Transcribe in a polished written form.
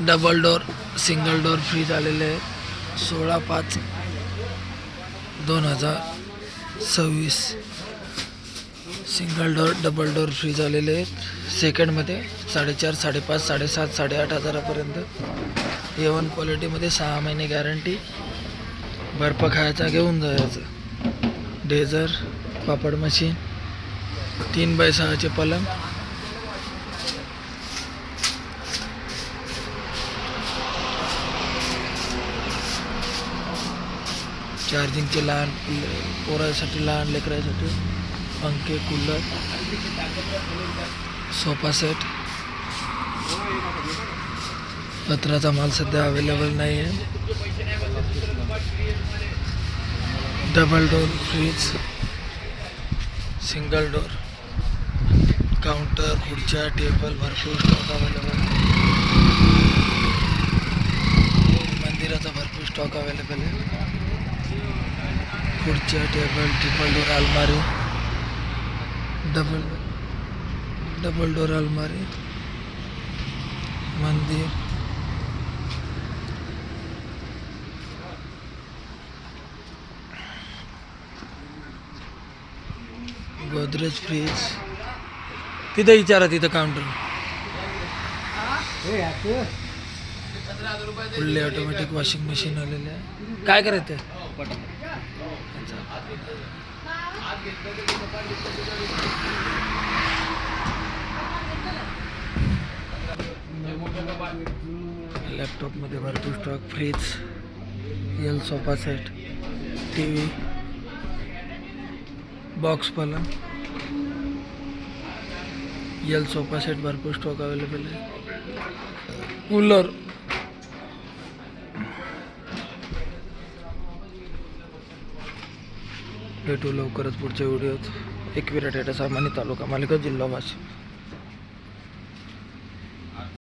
Double door single door fridge आलेले आहेत 16/5/2026. Single door double door fridge आलेले आहेत सेकंडमध्ये 4.5 5.5 7.5 8.5 हजारापर्यंत. A1 क्वालिटीमध्ये 6 महिने गॅरंटी. बर्फ खायचा घेऊन जायचं. डेझर पापड मशीन 3x6 पलंग. चार्जिंगचे लहान पोरासाठी लहान लेकरासाठी पंखे कूलर सोफा सेट. पत्राचा माल सध्या अवेलेबल नाही आहे. Double door fridge single door counter खुर्च्या टेबल भरपूर स्टॉक अवेलेबल. मंदिराचा भरपूर स्टॉक अवेलेबल आहे. खुर्च्या टेबल ट्रिपल डोर अलमारी डबल डोर अलमारी मंदिर. गोदरेज फ्रीज तिथं विचारा तिथं counter. Fully automatic washing machine आलेले आहे. काय करायचं लॅपटॉपमध्ये भरपूर stock. Fridge L sofa set TV box पलंग एल सोफा सेट भरपूर स्टॉक अवेलेबल आहे. कूलर भेटू लवकरच पुढच्या व्हिडिओत. एकविरा टेटा सामानी तालुका मालेगाव जिल्हा वाशिम.